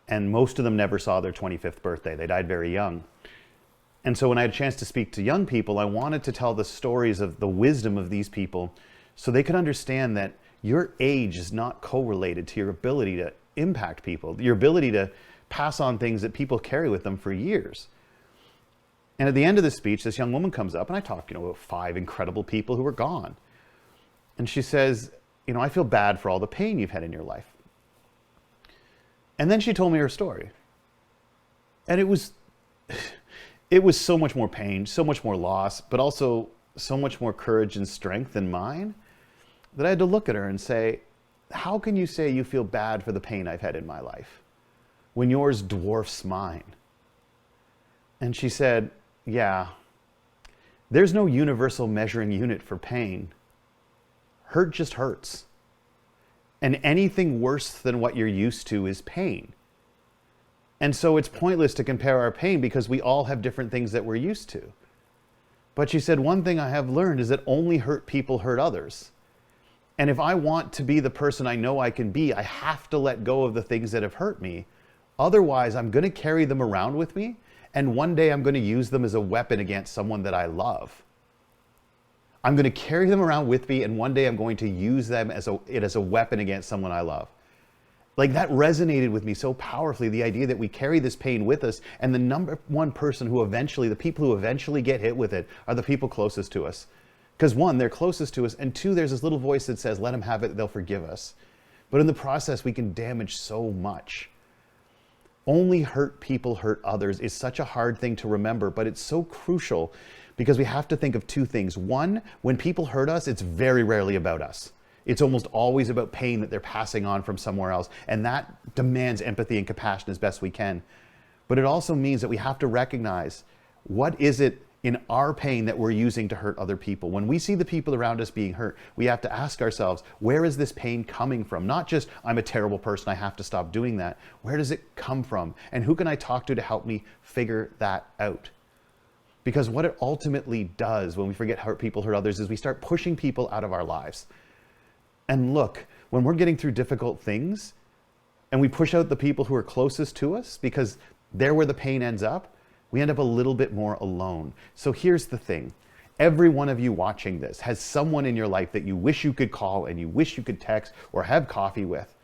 And most of them never saw their 25th birthday. They died very young. And so when I had a chance to speak to young people, I wanted to tell the stories of the wisdom of these people so they could understand that your age is not correlated to your ability to impact people, your ability to pass on things that people carry with them for years. And at the end of the speech, this young woman comes up, and I talk, about 5 incredible people who are gone. And she says, I feel bad for all the pain you've had in your life. And then she told me her story. And it was so much more pain, so much more loss, but also so much more courage and strength than mine, that I had to look at her and say, how can you say you feel bad for the pain I've had in my life when yours dwarfs mine? And she said, yeah, there's no universal measuring unit for pain. Hurt just hurts. And anything worse than what you're used to is pain. And so it's pointless to compare our pain because we all have different things that we're used to. But she said, one thing I have learned is that only hurt people hurt others. And if I want to be the person I know I can be, I have to let go of the things that have hurt me. Otherwise, I'm going to carry them around with me, and one day I'm going to use them as a weapon against someone that I love. I'm going to carry them around with me, and one day I'm going to use them as a weapon against someone I love. Like, that resonated with me so powerfully, the idea that we carry this pain with us, and the number one person the people who eventually get hit with it are the people closest to us. Because 1, they're closest to us, and 2, there's this little voice that says, let them have it, they'll forgive us. But in the process, we can damage so much. Only hurt people hurt others is such a hard thing to remember, but it's so crucial because we have to think of 2 things. 1, when people hurt us, it's very rarely about us. It's almost always about pain that they're passing on from somewhere else. And that demands empathy and compassion as best we can. But it also means that we have to recognize, what is it in our pain that we're using to hurt other people? When we see the people around us being hurt, we have to ask ourselves, where is this pain coming from? Not just, I'm a terrible person, I have to stop doing that. Where does it come from? And who can I talk to help me figure that out? Because what it ultimately does when we forget hurt people hurt others is we start pushing people out of our lives. And look, when we're getting through difficult things and we push out the people who are closest to us because they're where the pain ends up, we end up a little bit more alone. So here's the thing. Every one of you watching this has someone in your life that you wish you could call and you wish you could text or have coffee with.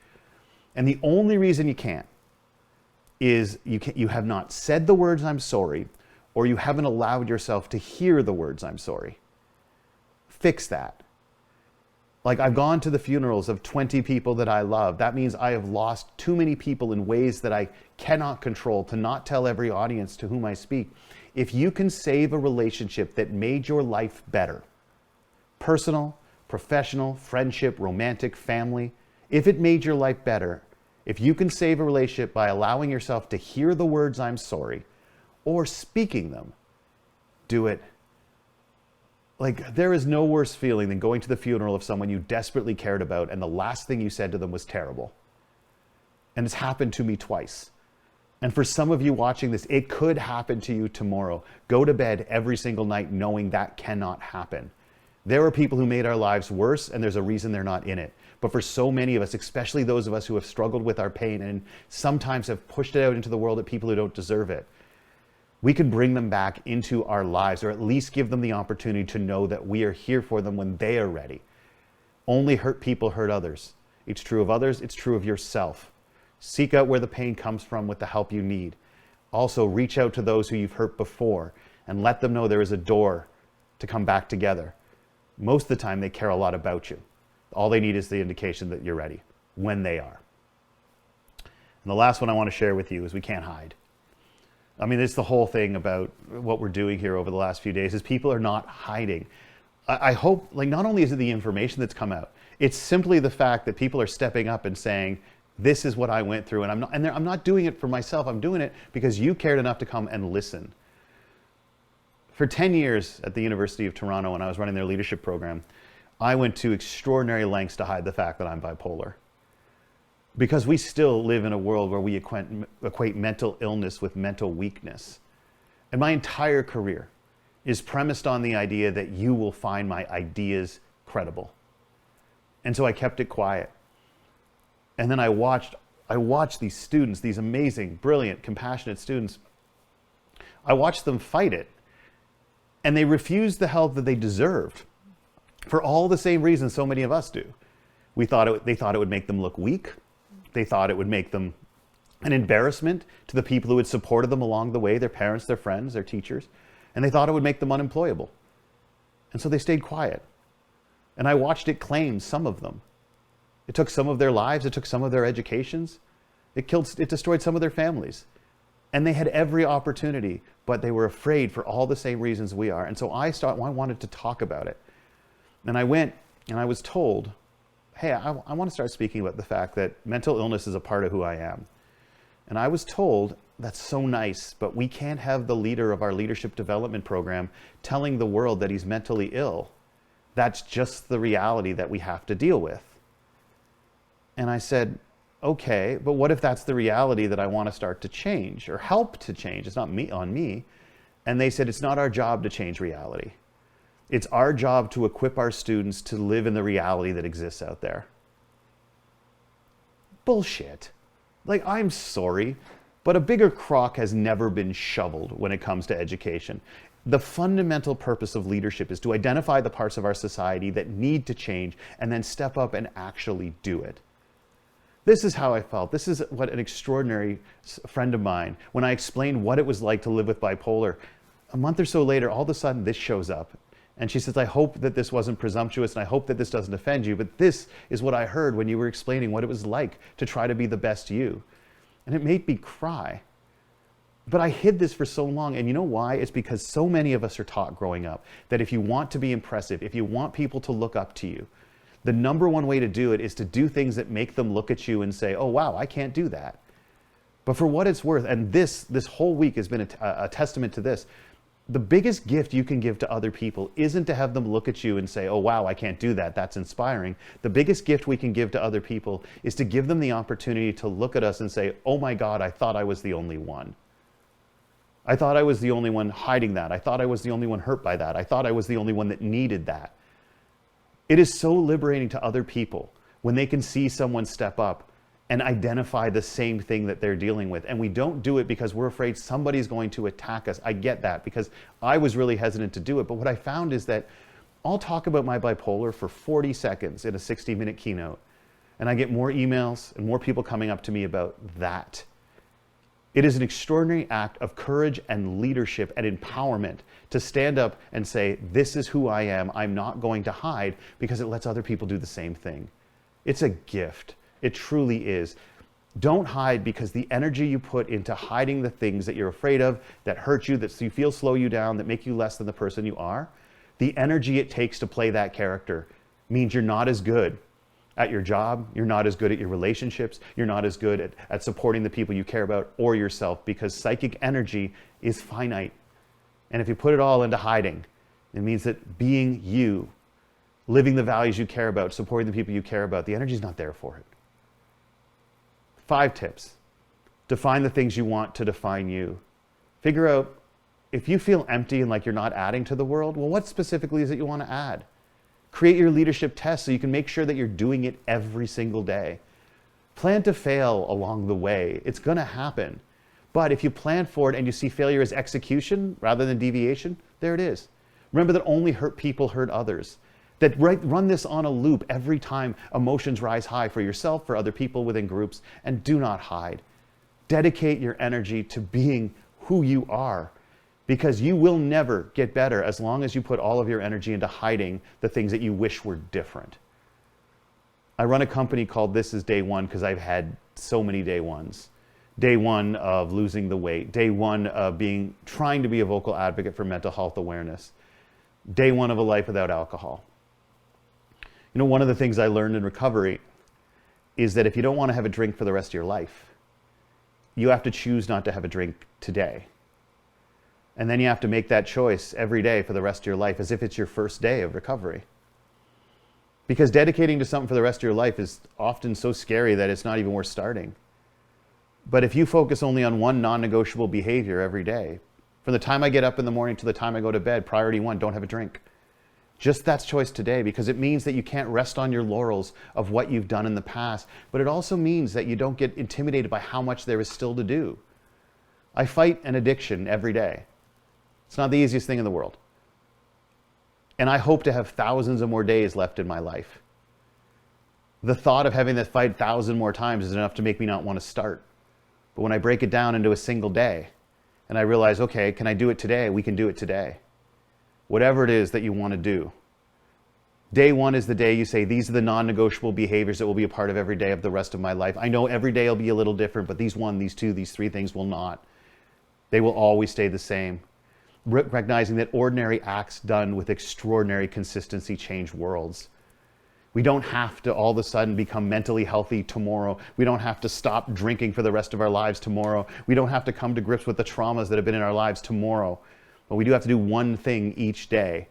And the only reason you can't is you have not said the words, I'm sorry, or you haven't allowed yourself to hear the words, I'm sorry. Fix that. Like, I've gone to the funerals of 20 people that I love. That means I have lost too many people in ways that I cannot control to not tell every audience to whom I speak. If you can save a relationship that made your life better, personal, professional, friendship, romantic, family, if it made your life better, if you can save a relationship by allowing yourself to hear the words, I'm sorry, or speaking them, do it. Like, there is no worse feeling than going to the funeral of someone you desperately cared about and the last thing you said to them was terrible. And it's happened to me twice. And for some of you watching this, it could happen to you tomorrow. Go to bed every single night knowing that cannot happen. There are people who made our lives worse, and there's a reason they're not in it. But for so many of us, especially those of us who have struggled with our pain and sometimes have pushed it out into the world at people who don't deserve it, we can bring them back into our lives, or at least give them the opportunity to know that we are here for them when they are ready. Only hurt people hurt others. It's true of others, it's true of yourself. Seek out where the pain comes from with the help you need. Also, reach out to those who you've hurt before and let them know there is a door to come back together. Most of the time, they care a lot about you. All they need is the indication that you're ready, when they are. And the last one I want to share with you is we can't hide. I mean, it's the whole thing about what we're doing here over the last few days is people are not hiding. I hope, like, not only is it the information that's come out, it's simply the fact that people are stepping up and saying, This is what I went through, and I'm not doing it for myself. I'm doing it because you cared enough to come and listen. For 10 years at the University of Toronto, when I was running their leadership program, I went to extraordinary lengths to hide the fact that I'm bipolar. Because we still live in a world where we equate mental illness with mental weakness. And my entire career is premised on the idea that you will find my ideas credible. And so I kept it quiet. And then I watched these students, these amazing, brilliant, compassionate students. I watched them fight it. And they refused the help that they deserved for all the same reasons so many of us do. They thought it would make them look weak. They thought it would make them an embarrassment to the people who had supported them along the way, their parents, their friends, their teachers. And they thought it would make them unemployable. And so they stayed quiet. And I watched it claim some of them. It took some of their lives. It took some of their educations. It destroyed some of their families. And they had every opportunity, but they were afraid for all the same reasons we are. And so I wanted to talk about it. And I went and I was told, hey, I want to start speaking about the fact that mental illness is a part of who I am. And I was told, that's so nice, but we can't have the leader of our leadership development program telling the world that he's mentally ill. That's just the reality that we have to deal with. And I said, okay, but what if that's the reality that I want to start to change or help to change? It's not on me. And they said, it's not our job to change reality. It's our job to equip our students to live in the reality that exists out there. Bullshit. Like, I'm sorry, but a bigger crock has never been shoveled when it comes to education. The fundamental purpose of leadership is to identify the parts of our society that need to change and then step up and actually do it. This is how I felt. This is what an extraordinary friend of mine, when I explained what it was like to live with bipolar, a month or so later, all of a sudden this shows up. And she says, I hope that this wasn't presumptuous and I hope that this doesn't offend you, but this is what I heard when you were explaining what it was like to try to be the best you. And it made me cry. But I hid this for so long, and you know why? It's because so many of us are taught growing up that if you want to be impressive, if you want people to look up to you, the number one way to do it is to do things that make them look at you and say, oh wow, I can't do that. But for what it's worth, and this whole week has been a testament to this, the biggest gift you can give to other people isn't to have them look at you and say, oh wow, I can't do that, that's inspiring. The biggest gift we can give to other people is to give them the opportunity to look at us and say, oh my God, I thought I was the only one. I thought I was the only one hiding that. I thought I was the only one hurt by that. I thought I was the only one that needed that. It is so liberating to other people when they can see someone step up and identify the same thing that they're dealing with. And we don't do it because we're afraid somebody's going to attack us. I get that because I was really hesitant to do it. But what I found is that I'll talk about my bipolar for 40 seconds in a 60-minute keynote. And I get more emails and more people coming up to me about that. It is an extraordinary act of courage and leadership and empowerment to stand up and say, this is who I am. I'm not going to hide, because it lets other people do the same thing. It's a gift. It truly is. Don't hide, because the energy you put into hiding the things that you're afraid of, that hurt you, that you feel slow you down, that make you less than the person you are, the energy it takes to play that character means you're not as good at your job, you're not as good at your relationships, you're not as good at supporting the people you care about or yourself, because psychic energy is finite. And if you put it all into hiding, it means that being you, living the values you care about, supporting the people you care about, the energy's not there for it. 5 tips. Define the things you want to define you. Figure out, if you feel empty and like you're not adding to the world, well, what specifically is it you want to add? Create your leadership test so you can make sure that you're doing it every single day. Plan to fail along the way. It's going to happen. But if you plan for it and you see failure as execution rather than deviation, there it is. Remember that only hurt people hurt others. That run this on a loop every time emotions rise high for yourself, for other people within groups, and do not hide. Dedicate your energy to being who you are, because you will never get better as long as you put all of your energy into hiding the things that you wish were different. I run a company called This Is Day One because I've had so many day ones. Day one of losing the weight. Day one of trying to be a vocal advocate for mental health awareness. Day one of a life without alcohol. You know, one of the things I learned in recovery is that if you don't want to have a drink for the rest of your life, you have to choose not to have a drink today. And then you have to make that choice every day for the rest of your life as if it's your first day of recovery. Because dedicating to something for the rest of your life is often so scary that it's not even worth starting. But if you focus only on one non-negotiable behavior every day, from the time I get up in the morning to the time I go to bed, priority one, don't have a drink. Just that's choice today, because it means that you can't rest on your laurels of what you've done in the past. But it also means that you don't get intimidated by how much there is still to do. I fight an addiction every day. It's not the easiest thing in the world. And I hope to have thousands of more days left in my life. The thought of having to fight 1,000 more times is enough to make me not want to start. But when I break it down into a single day, and I realize, okay, can I do it today? We can do it today. Whatever it is that you want to do. Day one is the day you say, these are the non-negotiable behaviors that will be a part of every day of the rest of my life. I know every day will be a little different, but these one, these two, these three things will not. They will always stay the same. Recognizing that ordinary acts done with extraordinary consistency change worlds. We don't have to all of a sudden become mentally healthy tomorrow. We don't have to stop drinking for the rest of our lives tomorrow. We don't have to come to grips with the traumas that have been in our lives tomorrow. But we do have to do one thing each day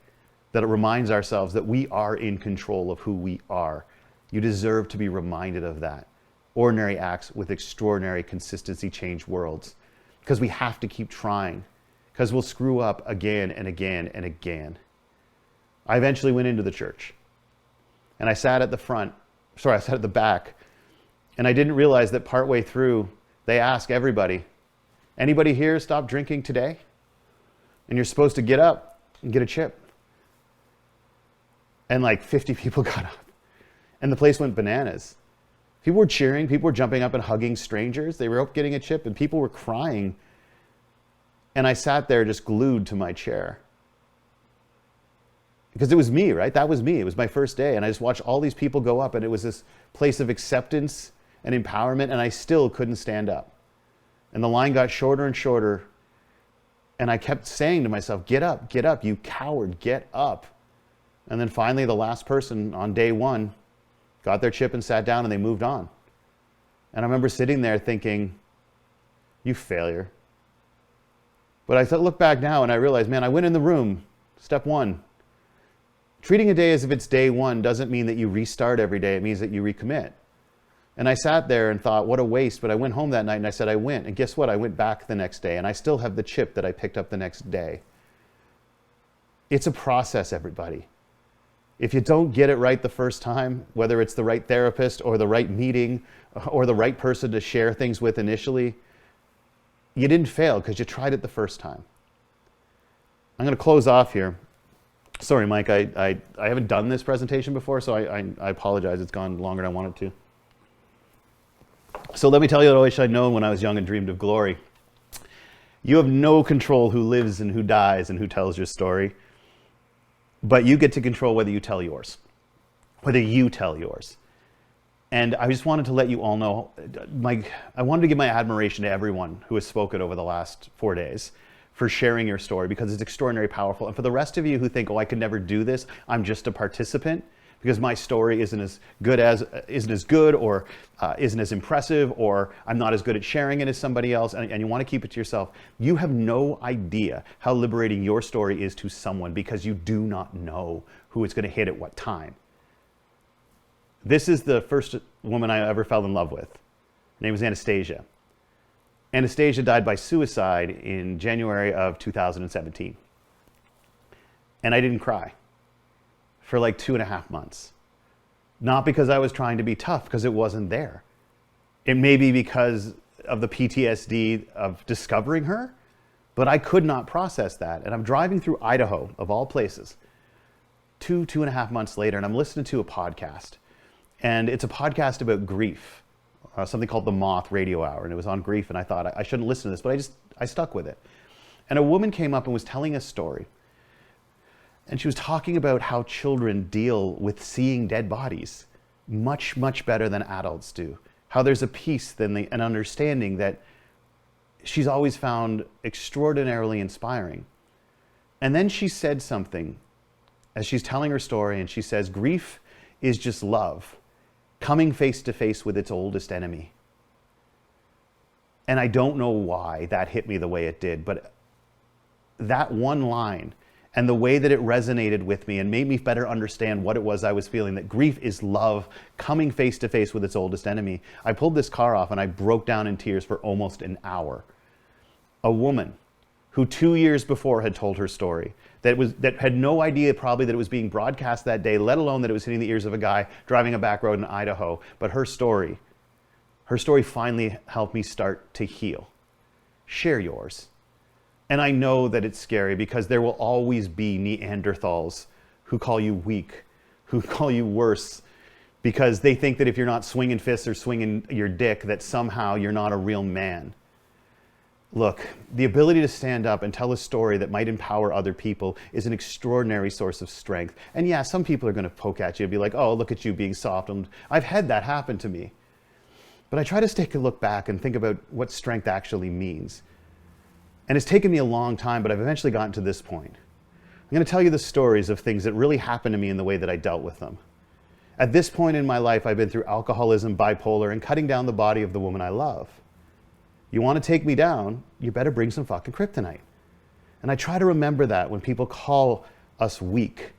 that reminds ourselves that we are in control of who we are. You deserve to be reminded of that. Ordinary acts with extraordinary consistency change worlds. Because we have to keep trying. Because we'll screw up again and again and again. I eventually went into the church. And I sat at the back. And I didn't realize that partway through, they ask everybody, anybody here stop drinking today? And you're supposed to get up and get a chip. And like 50 people got up. And the place went bananas. People were cheering. People were jumping up and hugging strangers. They were up getting a chip and people were crying. And I sat there just glued to my chair. Because it was me, right? That was me. It was my first day. And I just watched all these people go up. And it was this place of acceptance and empowerment. And I still couldn't stand up. And the line got shorter and shorter. And I kept saying to myself, get up, you coward, get up. And then finally, the last person on day one got their chip and sat down and they moved on. And I remember sitting there thinking, you failure. But I look back now and I realized, man, I went in the room. Step one. Treating a day as if it's day one doesn't mean that you restart every day. It means that you recommit. And I sat there and thought, what a waste. But I went home that night and I said, I went. And guess what? I went back the next day and I still have the chip that I picked up the next day. It's a process, everybody. If you don't get it right the first time, whether it's the right therapist or the right meeting or the right person to share things with initially, you didn't fail because you tried it the first time. I'm going to close off here. Sorry, Mike, I haven't done this presentation before, so I apologize. It's gone longer than I wanted to. So let me tell you what I wish I'd known when I was young and dreamed of glory. You have no control who lives and who dies and who tells your story, but you get to control whether you tell yours, whether you tell yours. And I just wanted to let you all know, I wanted to give my admiration to everyone who has spoken over the last 4 days for sharing your story, because it's extraordinarily powerful. And for the rest of you who think, oh, I could never do this, I'm just a participant, because my story isn't as good or isn't as impressive, or I'm not as good at sharing it as somebody else, and you want to keep it to yourself. You have no idea how liberating your story is to someone, because you do not know who it's going to hit at what time. This is the first woman I ever fell in love with. Her name was Anastasia. Anastasia died by suicide in January of 2017. And I didn't cry for like 2.5 months. Not because I was trying to be tough, because it wasn't there. It may be because of the PTSD of discovering her, but I could not process that. And I'm driving through Idaho, of all places, 2.5 months later, and I'm listening to a podcast. And it's a podcast about grief, something called The Moth Radio Hour. And it was on grief, and I thought, I shouldn't listen to this, but I stuck with it. And a woman came up and was telling a story. And she was talking about how children deal with seeing dead bodies much, much better than adults do. How there's a peace and an understanding that she's always found extraordinarily inspiring. And then she said something as she's telling her story, and she says, grief is just love. coming face to face with its oldest enemy. And I don't know why that hit me the way it did, but that one line and the way that it resonated with me and made me better understand what it was I was feeling, that grief is love coming face to face with its oldest enemy. I pulled this car off and I broke down in tears for almost an hour. A woman who 2 years before had told her story, that had no idea probably that it was being broadcast that day, let alone that it was hitting the ears of a guy driving a back road in Idaho. But her story finally helped me start to heal. Share yours. And I know that it's scary because there will always be Neanderthals who call you weak, who call you worse, because they think that if you're not swinging fists or swinging your dick, that somehow you're not a real man. Look, the ability to stand up and tell a story that might empower other people is an extraordinary source of strength. And yeah, some people are going to poke at you and be like, oh, look at you being soft. I've had that happen to me. But I try to take a look back and think about what strength actually means. And it's taken me a long time, but I've eventually gotten to this point. I'm going to tell you the stories of things that really happened to me in the way that I dealt with them. At this point in my life, I've been through alcoholism, bipolar, and cutting down the body of the woman I love. You want to take me down, you better bring some fucking kryptonite. And I try to remember that when people call us weak.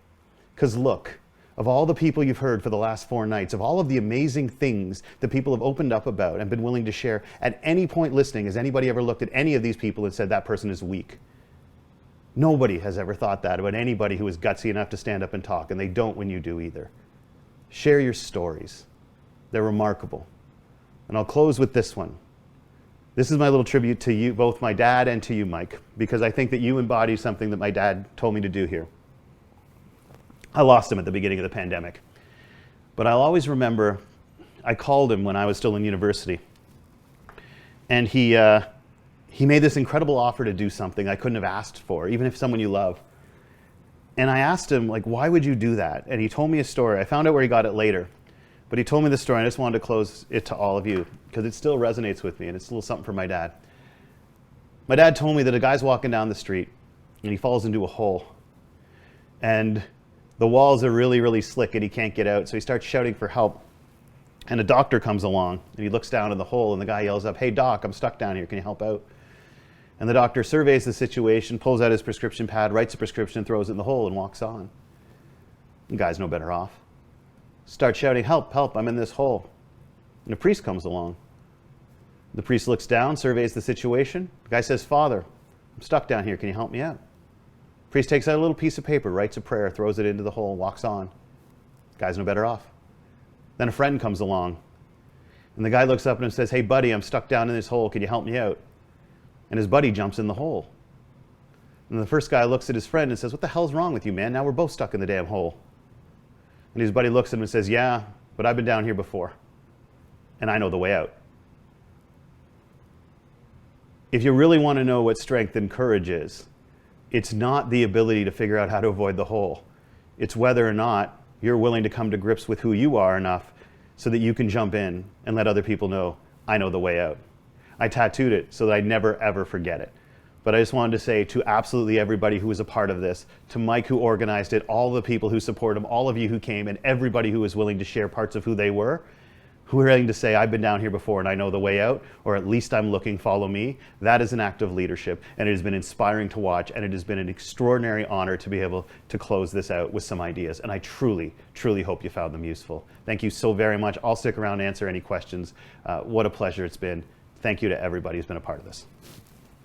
Because look, of all the people you've heard for the last 4 nights, of all of the amazing things that people have opened up about and been willing to share, at any point listening, has anybody ever looked at any of these people and said that person is weak? Nobody has ever thought that about anybody who is gutsy enough to stand up and talk, and they don't when you do either. Share your stories. They're remarkable. And I'll close with this one. This is my little tribute to you, both my dad and to you, Mike, because I think that you embody something that my dad told me to do here. I lost him at the beginning of the pandemic. But I'll always remember, I called him when I was still in university. And he made this incredible offer to do something I couldn't have asked for, even if someone you love. And I asked him, like, why would you do that? And he told me a story. I found out where he got it later. But he told me the story, and I just wanted to close it to all of you, because it still resonates with me, and it's a little something for my dad. My dad told me that a guy's walking down the street, and he falls into a hole. And the walls are really, really slick and he can't get out, so he starts shouting for help. And a doctor comes along and he looks down in the hole and the guy yells up, "Hey doc, I'm stuck down here, can you help out?" And the doctor surveys the situation, pulls out his prescription pad, writes a prescription, throws it in the hole and walks on. The guy's no better off. Starts shouting, "Help, help, I'm in this hole." And a priest comes along. The priest looks down, surveys the situation. The guy says, "Father, I'm stuck down here, can you help me out?" Priest takes out a little piece of paper, writes a prayer, throws it into the hole, walks on. Guy's no better off. Then a friend comes along, and the guy looks up and says, "Hey buddy, I'm stuck down in this hole, can you help me out?" And his buddy jumps in the hole. And the first guy looks at his friend and says, "What the hell's wrong with you, man? Now we're both stuck in the damn hole." And his buddy looks at him and says, "Yeah, but I've been down here before, and I know the way out." If you really want to know what strength and courage is, it's not the ability to figure out how to avoid the hole. It's whether or not you're willing to come to grips with who you are enough so that you can jump in and let other people know, I know the way out. I tattooed it so that I never, ever forget it. But I just wanted to say to absolutely everybody who was a part of this, to Mike who organized it, all the people who support him, all of you who came, and everybody who was willing to share parts of who they were, who were willing to say, I've been down here before and I know the way out, or at least I'm looking, follow me. That is an act of leadership, and it has been inspiring to watch, and it has been an extraordinary honor to be able to close this out with some ideas. And I truly, truly hope you found them useful. Thank you so very much. I'll stick around and answer any questions. What a pleasure it's been. Thank you to everybody who's been a part of this.